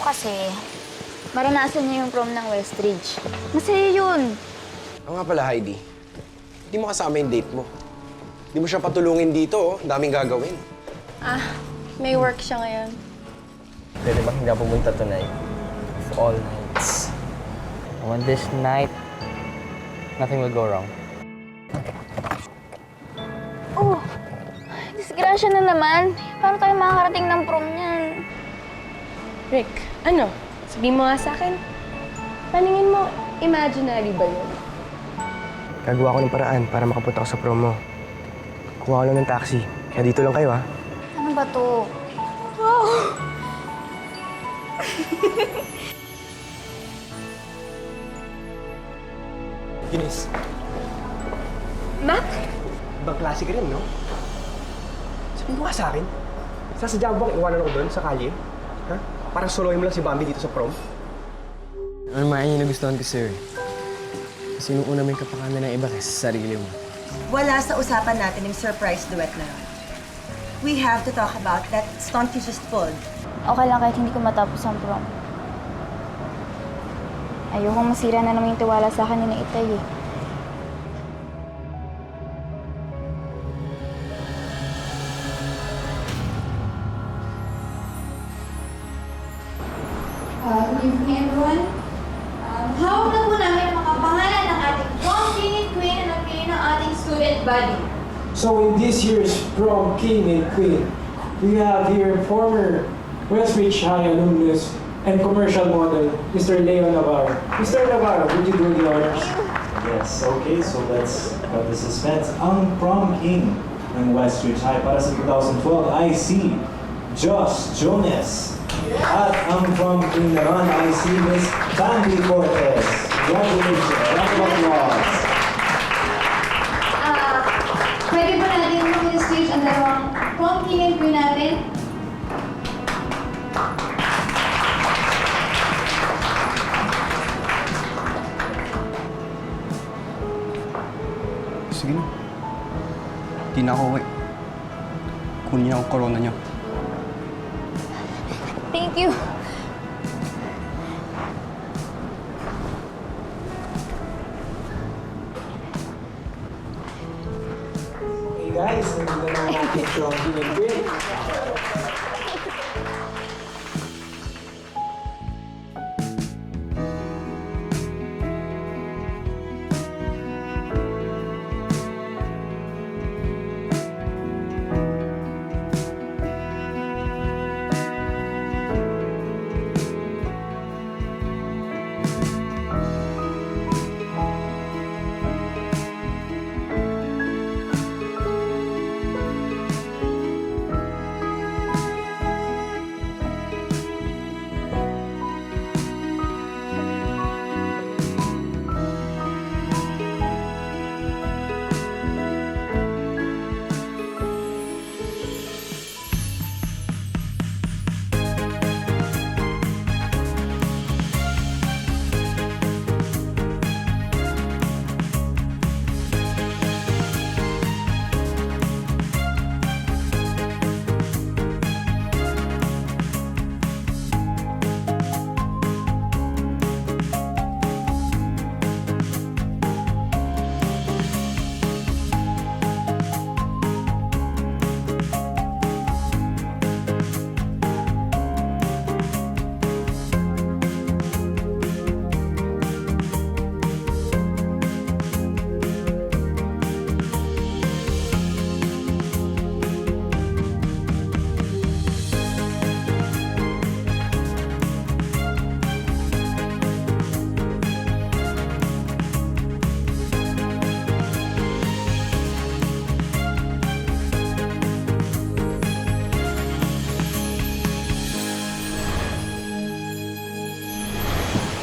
kasi, maranasan niya yung prom ng Westridge. Masaya yun. Oo nga pala, Heidi. Hindi mo kasama yung date mo. Hindi mo siya patulungin dito, oh. Daming gagawin. May work siya ngayon. Pwede ba hindi ako pumunta tonight? Of all nights. On this night, nothing will go wrong. Oh, disgrasya na naman. Paano tayo makakarating ng prom niyan? Rick, ano? Sabihin mo nga sa akin. Paningin mo, imaginary ba yun? Gagawa ko ng paraan para makapunta ka sa prom mo. Kuha ko lang ng taxi. Kaya dito lang kayo, ha? Ano ba to? Ginis, Mac? ibang klase ka rin, no? Sabihin mo nga sa akin. Sasadya mo bang iwanan ako doon sa kalye? Ha? Para soloyin mo lang si Bambi dito sa prom? Ano man yung nagustuhan ko, sir? Kasi nung una may kapakanan ng iba kasi sa sarili mo. Wala sa usapan natin yung surprise duet na yun. We have to talk about that stunt you just pulled. Okay lang kahit hindi ko matapos ang prom. Ayokong masira na naman yung tiwala sa akin ni na Itay eh. Good evening, everyone. Hawak na po namin ang mga pangalan ng ating prom king and queen at ng ating student body. So in this year's prom king and queen, we have here former Westridge High alumnus and commercial model, Mr. Leo Navarro. Mr. Navarro, would you do the honors? Yes, okay, so let's cut the suspense. Ang prom king ng Westridge High para sa 2012 ay si Josh Jonas. At ang prom king naman ay si Miss Bambi Cortez. Congratulations, round of applause. Pwede ba natin mag-stage ang dalawang prom king and queen natin? Sige na. Di na ako uwi. Kunin niyo ang corona niyo. Thank you. Okay guys, nandito na ang ating prom king and queen.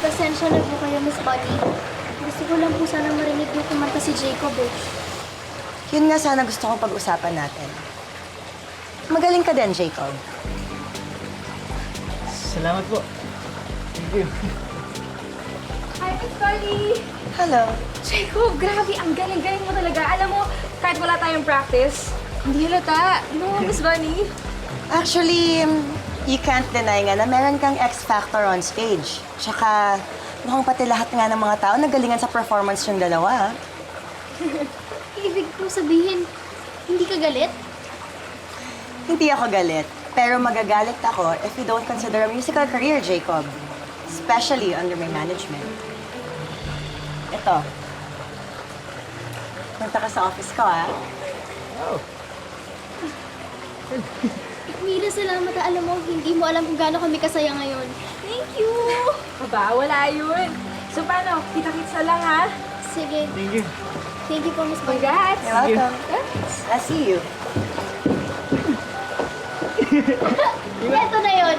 Pasensya na po kayo, Miss Bonnie. Gusto ko lang po sana marinig na kumanta si Jacob eh. Yun nga sana gusto kong pag-usapan natin. Magaling ka din, Jacob. Salamat po. Thank you. Hi, Miss Bonnie! Hello. Jacob, grabe, ang galing-galing mo talaga. Alam mo, kahit wala tayong practice, hindi halata. No, Miss Bunny? Actually, You can't deny nga na meron kang X factor on stage. Tsaka, mukhang pati lahat nga ng mga tao nagalingan sa performance yung dalawa. Ibig ko sabihin, hindi ka galit? Hindi ako galit, pero magagalit ako if you don't consider a musical career, Jacob. Especially under my management. Ito. Punta ka sa office ko, ah. Mira, salamat. Alam mo, hindi mo alam kung gaano kami kasaya ngayon. Thank you! Aba, wala yun. So, paano? Kita-kits na lang, ha? Sige. Thank you. Thank you po, Miss Bang. Congrats! You're welcome. I'll see you. Ito na yun.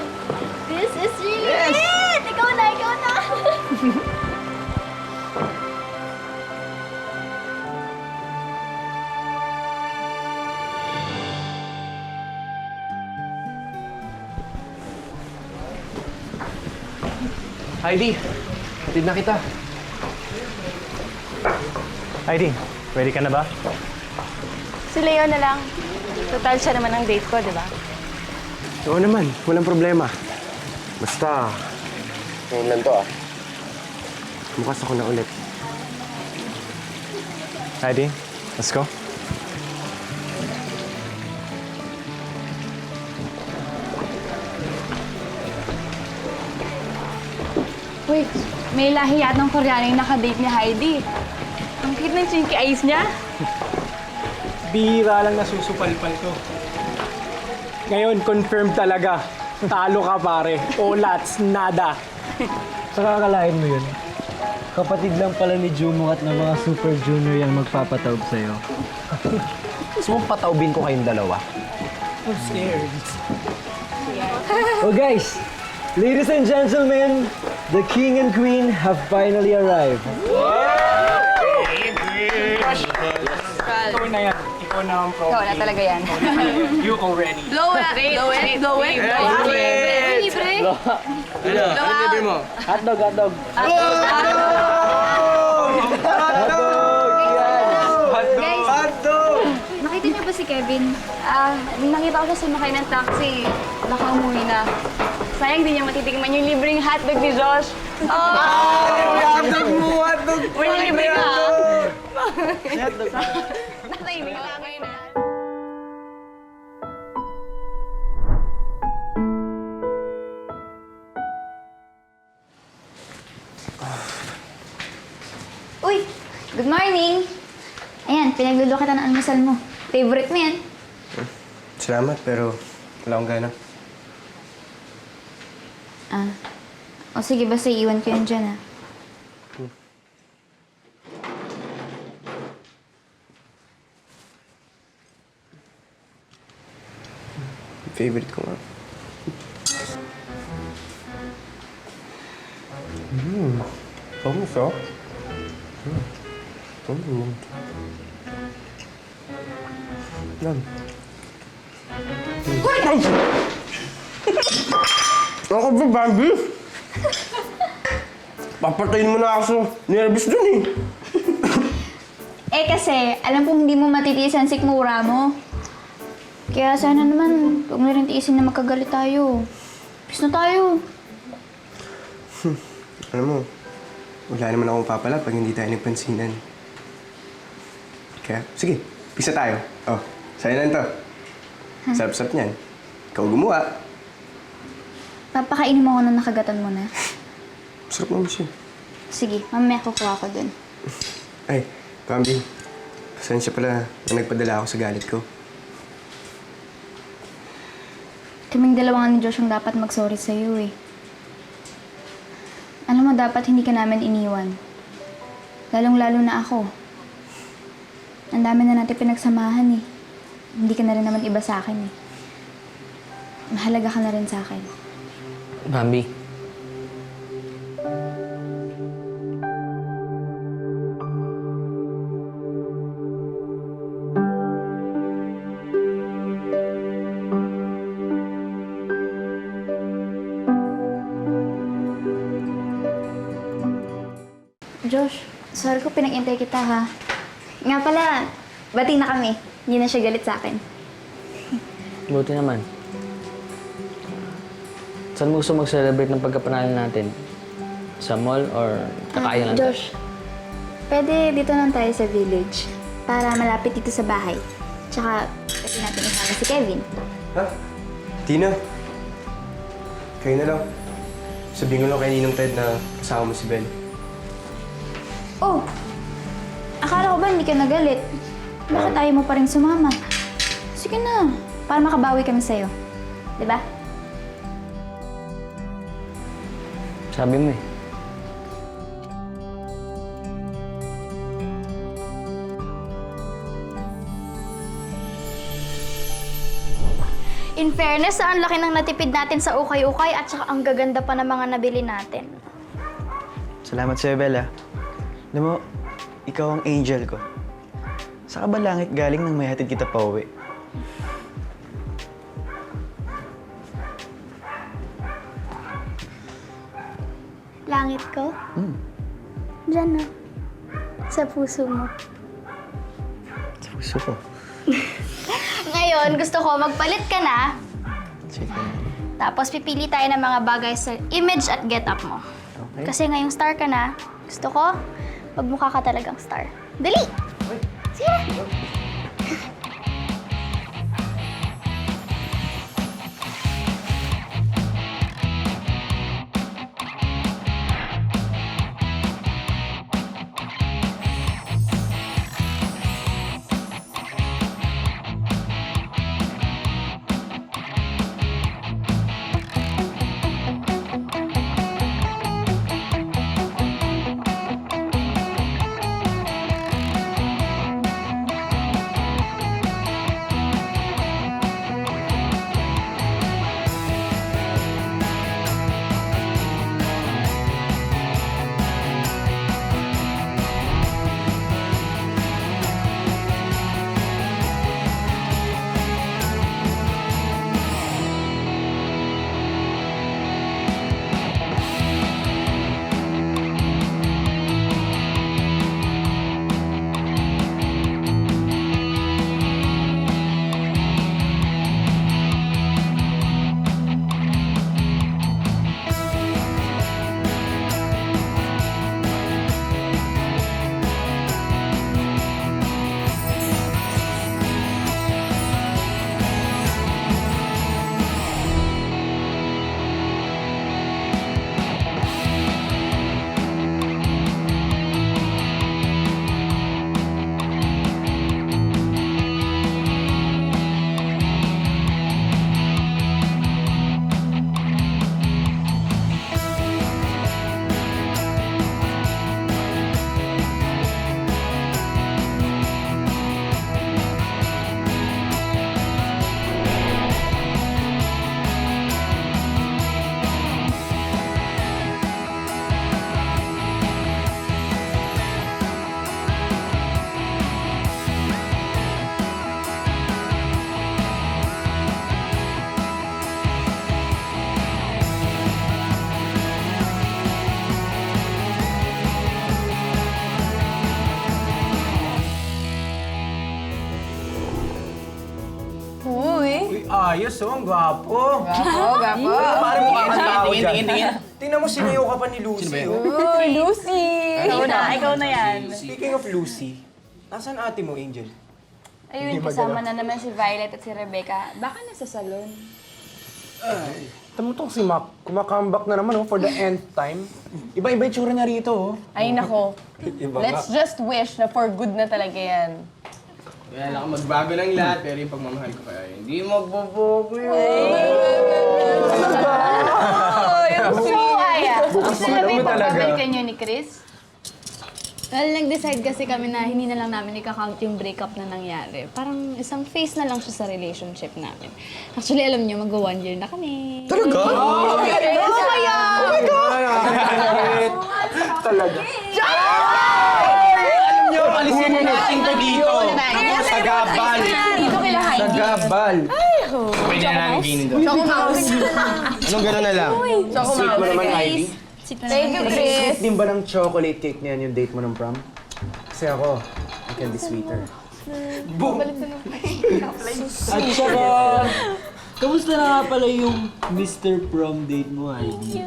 This is really it! Ikaw na, ikaw na! Heidi, hatid na kita. Heidi, ready ka na ba? Si Leo na lang. Total siya naman ang date ko, di ba? Oo naman, walang problema. Basta, ngayon lang to Bukas ako na ulit. Heidi, let's go. Wait, may lahi yatang Koreano yung nakadate ni Heidi. Ang cute ng chinky eyes niya. Bihira lang nasusupalpal to. Ngayon, confirmed talaga. Talo ka, pare. Olats, nada. Saka akalain mo yun. Kapatid lang pala ni Jumong at ng mga Super Junior yung magpapataob sa'yo. Gusto mong pataubin ko kayong dalawa? I'm scared. Oh guys, ladies and gentlemen, the King and Queen have finally arrived. Ikaw na yan. Ikaw na ang pro. Ikaw na talaga yan. You already. Blow it! Blow it! Blow it! Libre! Libre mo. Hotdog, hotdog. Guys, nakita niyo ba si Kevin? Nakita ko siya sumakay ng taxi. Baka umuwi na. Sayang din niya matitikman yung libreng hotdog ni Josh. Hotdog mo, hotdog! Wala libre ka. Nakaimig lang ngayon na. Uy! Good morning! Ayan, pinagluluto kita ng almusal mo. Favorite mo yan. Salamat, pero wala akong gana. O sige, basta iwan ko yan dyan, Favorite ko nga. Bangus, Yan. Ako ba, Bambi? Papatayin mo na ako sa nervous dun Eh kasi, alam kong hindi mo matitiis ang sikmura mo. Kaya sana naman, huwag mo rin tiisin na magkagalit tayo. Peace na tayo. Alam mo, wala naman akong papala pag hindi tayo nagpansinan. Kaya, sige, pisa tayo. Oh, sa'yo na to. Sarap-sarap niyan. Ikaw gumawa. Papakainin mo ako na nakagatan mo na. Sarap naman siya. Sige, mamaya kukuha ko dun. Ay, Bambi. Pasensya pala na nagpadala ako sa galit ko. Kaming dalawa nga ni Josh ang dapat mag-sorry sa'yo eh. Alam mo, dapat hindi ka namin iniwan. Lalong-lalo na ako. Ang dami na natin pinagsamahan eh. Hindi ka na rin naman iba sa akin eh. Mahalaga ka na rin sa akin. Bambi. Josh, sorry ko pinag-intay kita ha. Nga pala, bati na kami. Hindi na siya galit sa akin. Buti naman. Saan mo gusto mag-celebrate ng pagkapanalo natin? Sa mall or kakain lang tayo? Josh, pwede dito lang tayo sa village para malapit dito sa bahay. Tsaka, pwede natin isama si Kevin. Ha? Tina? Kayo na lang. Sabihin ko lang kay Ninong Ted na kasama mo si Ben. Oh! Akala ko ba hindi ka nagalit? Bakit ayaw mo pa rin sumama? Sige na, para makabawi kami sa'yo. Diba? Sabi mo eh. In fairness, ang laki ng natipid natin sa ukay-ukay at saka ang gaganda pa ng mga nabili natin. Salamat sa'yo, Bella. Alam mo, ikaw ang angel ko. Saan ka ba langit galing nang may hatid kita pa uwi? Langit ko? Diyan na. Sa puso mo. Sa puso ko. Ngayon, gusto ko magpalit ka na. Sige. Tapos pipili tayo ng mga bagay sa image at get-up mo. Okay. Kasi ngayong star ka na, gusto ko, magmukha ka talagang star. Dali! Sige na! Ayos, oh. Ang gwapo. Gapo. Parang mukha kang tao dyan. Tingin. Tingnan mo, sinayaw ka pa ni Lucy, oh. Uy, Lucy! Ikaw na yan. Speaking of Lucy, nasaan ate mo, Angel? Ayun, kasama na naman si Violet at si Rebecca. Baka nasa salon. Tama mo si Mac, kumakambak na naman for the nth time. Iba-iba yung tsura niya rito. Ay, nako. Iba Let's just wish na for good na talaga yan. Kaya lang magbago ng lahat, pero yung pagmamahal ko kaya hindi magbabago yun. So, Aya, gusto niyo ba mo talaga. ipagpabalikan niyo ni Chris? Well, nag-decide kasi kami na hindi na lang namin ika-count yung breakup na nangyari. Parang isang phase na lang siya sa relationship namin. Actually, alam niyo, mag-1 year na kami. Talaga? Oh my God! Talaga. Alam niyo, alisin mo natin to dito. Ako, sa gabal. Dito kila Heidi. Sa gabal. Pwede na namin ginin doon. Choco Mouse. Anong gano'n na lang? Choco Sweet mo Mouse. naman, Heidi. Thank you, Chris. Sweet din ba ng chocolate cake niyan yung date mo ng prom? Kasi ako, I can be sweeter. Boom! At saka, Kamusta na nga pala yung Mr. Prom date mo, Heidi?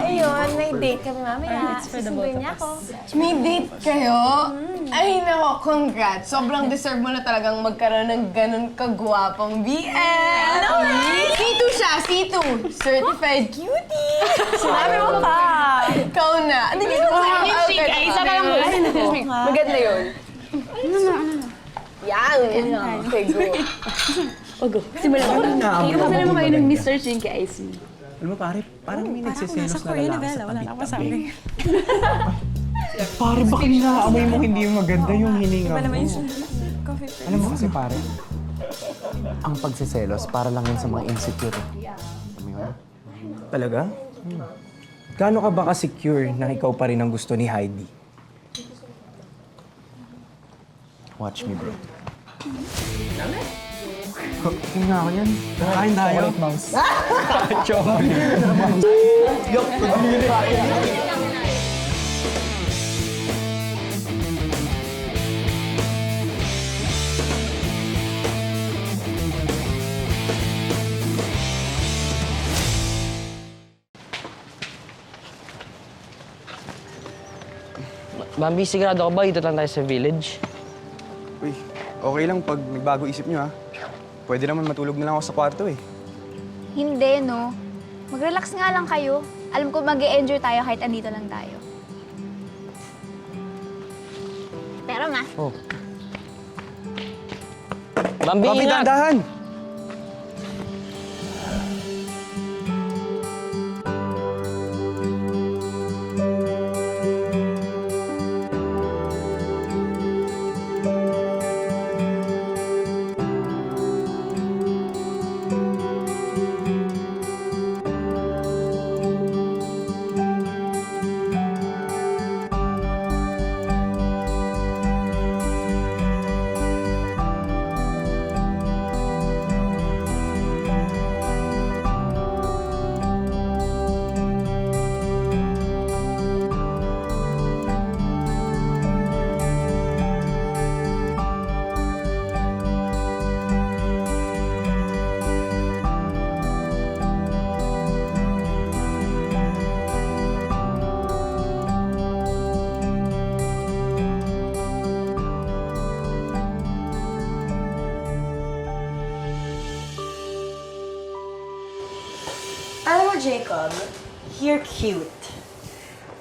Ayun, may date kami mamaya. Susunduin niya ako. May date kayo? Ay, nako, congrats. Sobrang deserve mo na talagang magkaroon ng ganun kagwapang BL. C2 siya, C2. Certified cutie. Sinabi mo pa. Ikaw na. Ano dito ko sa'yo? Isa pa lang Maganda yun. Yan. Okay, go. Kamusta naman kayo ng Mr. Chinky Ice? Alam mo pare, parang may nagsiselos na lalaki sa tabi-tabi. Pare, bakit inaamoy mo hindi maganda yung hininga mo? Alam mo kasi pare, ang pagsiselos para lang yun sa mga insecure. Alam mo yun? Talaga? Gaano ka ba ka-secure na ikaw pa rin ang gusto ni Heidi? Watch me, bro. Tingnan ako yan. Kain tayo. Bambi, sigurado ka ba dito lang tayo sa village? Uy, okay lang pag nagbago isip nyo ha. Pwede naman matulog na lang ako sa kwarto eh. Hindi, no? Mag-relax nga lang kayo. Alam ko mag-e-enjoy tayo kahit andito lang tayo. Pero ma. Oh. Bambi, Bambi, ingat! dahan-dahan! Alam mo, Jacob, you're cute.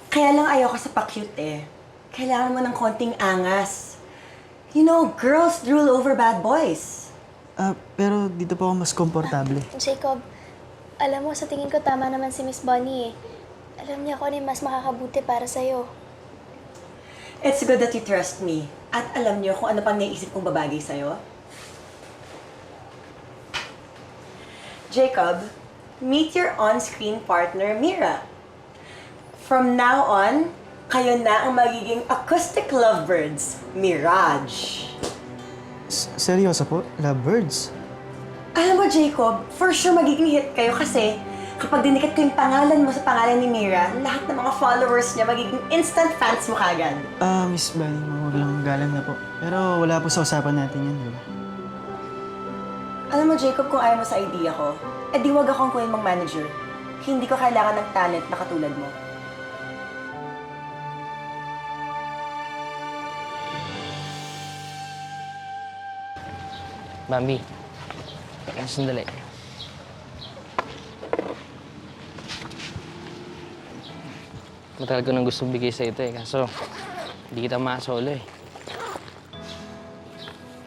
Kaya lang ayoko sa pa-cute eh. Kailangan mo ng konting angas. You know, girls drool over bad boys. Pero dito po ako mas komportable. Jacob, alam mo, sa tingin ko tama naman si Miss Bonnie eh. Alam niya kung ano yung mas makakabuti para sa'yo. It's good that you trust me. At alam niyo kung ano pang naisip kong babagay sa'yo. Jacob, meet your on-screen partner, Mira. From now on, kayo na ang magiging acoustic lovebirds, Mirage. Seryoso po? Lovebirds? Alam mo, Jacob, for sure magiging hit kayo kasi kapag dinikit ko yung pangalan mo sa pangalan ni Mira, lahat ng mga followers niya magiging instant fans mo kagad. Miss Bunny, huwag lang galang na po. Pero wala po sa usapan natin yan, di ba? Alam mo, Jacob, kung ayaw mo sa idea ko, edi wag akong kunin mong manager. Hindi ko kailangan ng talent na katulad mo. Bambi, sandali. Matagal ko nang gustong bigay sa ito eh, kaso hindi kita makasolo eh.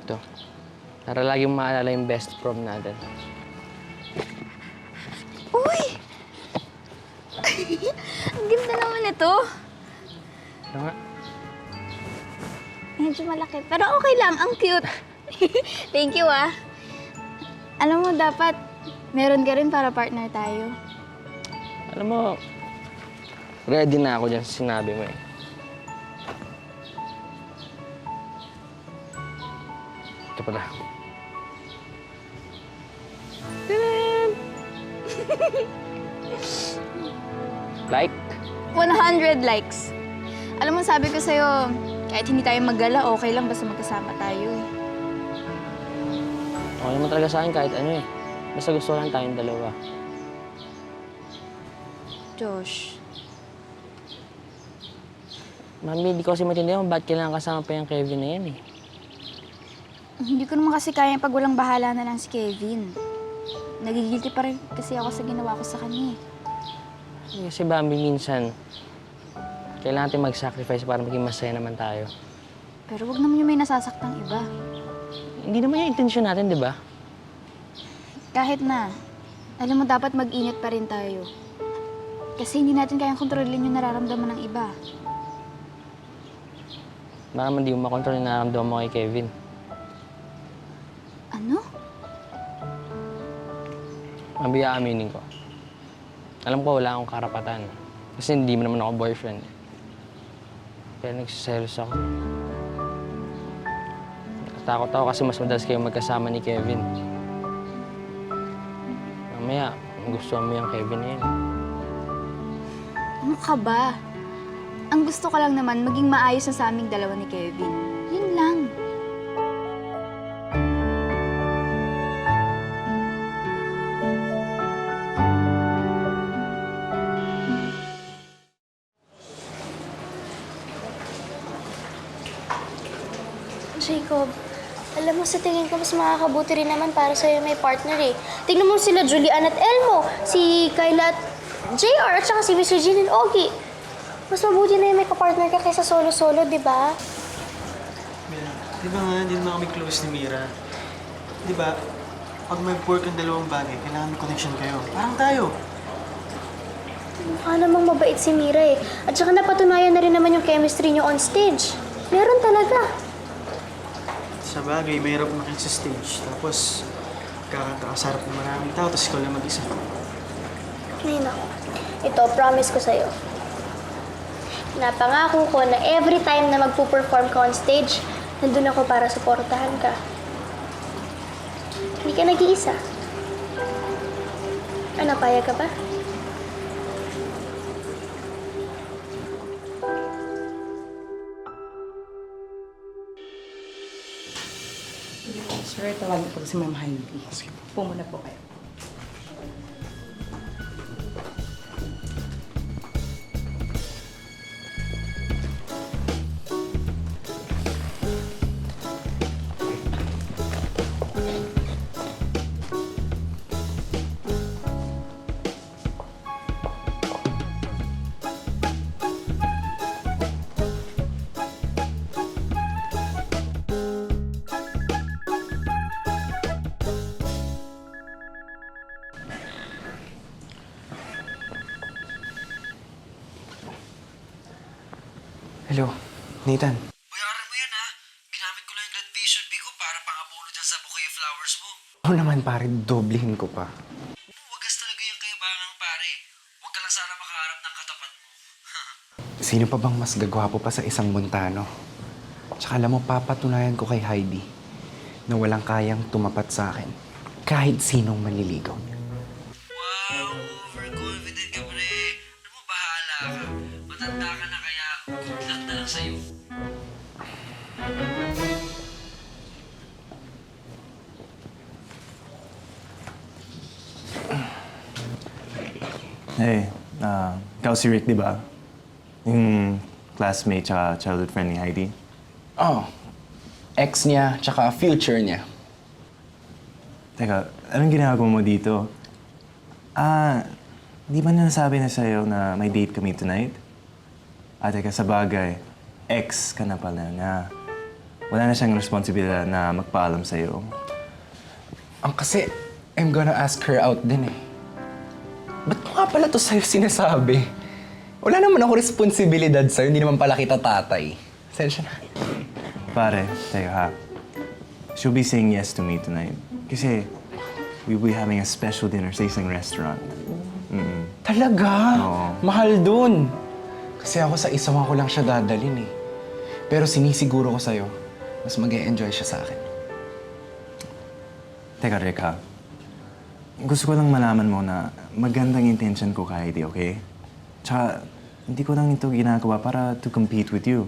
Ito, para laging maalala yung best prom natin. Uy! Ang ganda naman ito. Ano nga? Medyo malaki. Pero okay lang. Ang cute. Thank you, ah. Alam mo, dapat meron ka rin para partner tayo. Alam mo, ready na ako dyan sa sinabi mo eh. Ito pala. Like? 100 likes. Alam mo, sabi ko sa'yo, kahit hindi tayo maggala, okay lang basta magkasama tayo eh. Okay naman talaga sa akin kahit ano eh. Basta gusto ko lang tayong dalawa. Josh, Mami, di ko kasi maintindihan kung ba't kailangan kasama pa yung Kevin na yan eh. hindi ko naman kasi kaya pag walang bahala na lang si Kevin. Nagigilty pa rin kasi ako sa ginawa ko sa kanya eh. Kasi Bambi, minsan, kailangan natin mag-sacrifice para maging masaya naman tayo. Pero wag naman yung may nasasaktang iba. Hindi naman yung intensyon natin, di ba? Kahit na, alam mo dapat mag-ingat pa rin tayo. Kasi hindi natin kayang kontrolin yung nararamdaman ng iba. Baka man di mo makontrol yung nararamdaman mo kay Kevin. Ano? Mami, aaminin ko. Alam ko wala akong karapatan. Kasi hindi mo naman ako boyfriend. Pero nagsiselos ako. Natatakot ako kasi mas madalas kayo magkasama ni Kevin. Mamaya, gusto mo yung Kevin na yan. Ano ka ba? Ang gusto ko lang naman maging maayos na sa aming dalawa ni Kevin. Yun lang. Jacob, alam mo, sa tingin ko mas makakabuti rin naman para sa'yo may partner eh. Tingnan mo sila Julian at Elmo, si Kyla at JR, at saka si Mr. Jean and Ogie. Mas mabuti na yung may kapartner ka kaysa solo-solo, di ba? Di ba nga, hindi naman kami close ni Mira. Di ba, pag may work ang dalawang bagay, kailangan may connection kayo. Parang tayo. Mukha namang mabait si Mira eh. At saka napatunayan na rin naman yung chemistry niyo on stage. Meron talaga. Sa bagay, mahirap makita sa stage. Tapos, kakanta ka sa harap ng maraming tao, tapos ikaw lang mag-isa. Ay, naku. Ito, promise ko sa'yo. Napangako ko na every time na magpo-perform ka on stage, nandun ako para suportahan ka. Hindi ka nag-iisa. Ano, payag ka ba? Sir, tawagin po si Ma'am Heidi. Pumuna po kayo. Hello, Nathan. Bayaran mo yan, ha? Ginamit ko lang yung graduation fee ko para pang-abono dyan sa bouquet of flowers mo. Oo naman, pare. Doblehin ko pa. Wagas talaga yung kayabangan, pare. Huwag ka lang sana makaharap ng katapat mo. Sino pa bang mas gagwapo pa sa isang Montano? Tsaka alam mo, papatunayan ko kay Heidi na walang kayang tumapat sa akin kahit sinong manliligaw niya. Wow, overconfident ka, pre. Alam mo, bahala ka. Matanda ka na kaya good luck na lang sa'yo. Hey, ikaw si Rick, di ba? Yung classmate tsaka childhood friend ni Heidi. Oh, ex niya tsaka future niya. Teka, anong ginagawa mo dito? Di ba nasabi na sa'yo na may date kami tonight? Teka, sa bagay, ex ka na pala na wala na siyang responsibilidad na magpaalam sa'yo. Ang kasi, I'm gonna ask her out din eh. Ba't ko nga pala to sa'yo sinasabi? Wala naman ako responsibilidad sa'yo, hindi naman pala kita tatay. Sensya na. Pare, teka ha. She'll be saying yes to me tonight. Kasi we'll be having a special dinner sa isang restaurant. Talaga? Oo. Mahal dun. Kasi ako sa isang ako lang siya dadalhin eh. Pero sinisiguro ko sa'yo, mas mag-e-enjoy siya sa akin. Teka, Rick ha. Gusto ko lang malaman mo na magandang intention ko kay Heidi, okay? Tsaka, hindi ko lang ito ginagawa para to compete with you.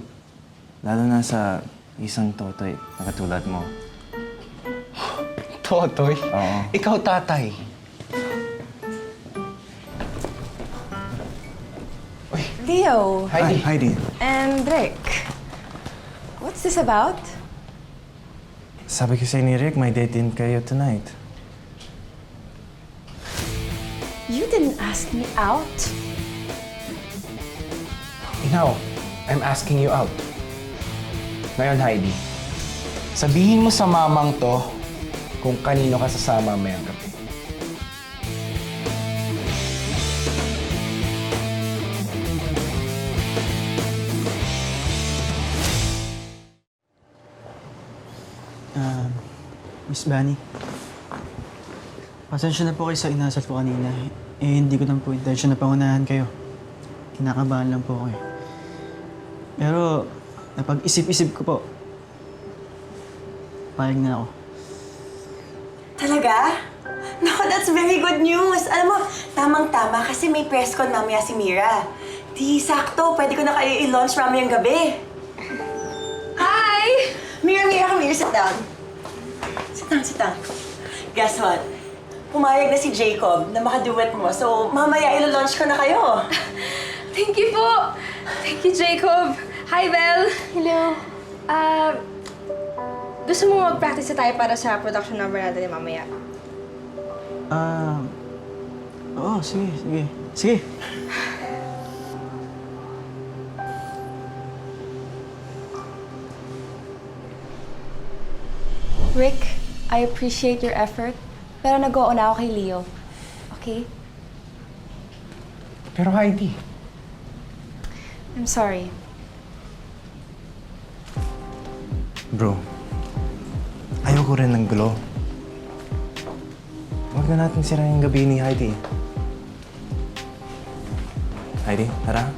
Lalo na sa isang totoy na katulad mo. Totoy? Oo. Ikaw, tatay. Leo Heidi. and Rick. What's this about? Sabi kasi ni Rick, may date din kayo tonight. You didn't ask me out. Now, I'm asking you out. Ngayon, Heidi, sabihin mo sa mamang to kung kanino ka sasama mayang gabi. Miss Bunny. Pasensya na po kayo sa inasal ko kanina. Hindi ko lang po intention na pangunahan kayo. Kinakabahan lang po ako eh. Pero, napag-isip-isip ko po. Payag na ako. Talaga? Naku, that's very good news. Alam mo, tamang-tama kasi may press con mamaya si Mira. Di sakto, pwede ko na kayo i-launch mamayang gabi. Hi! Mira, come here, sit down. Sit down. Guess what? Pumayag na si Jacob na makaduet mo, so mamaya ilo-launch ko na kayo. Thank you po! Thank you, Jacob! Hi, Belle! Hello. Gusto mo mag-practice na tayo para sa production number natin ni mamaya? Oo, sige. Sige. Rick, I appreciate your effort, pero nag-uuna ako kay Leo. Okay? Pero Heidi, I'm sorry. Bro, ayoko rin ng gulo. Huwag na natin sirahin yung gabi ni Heidi. Heidi, tara.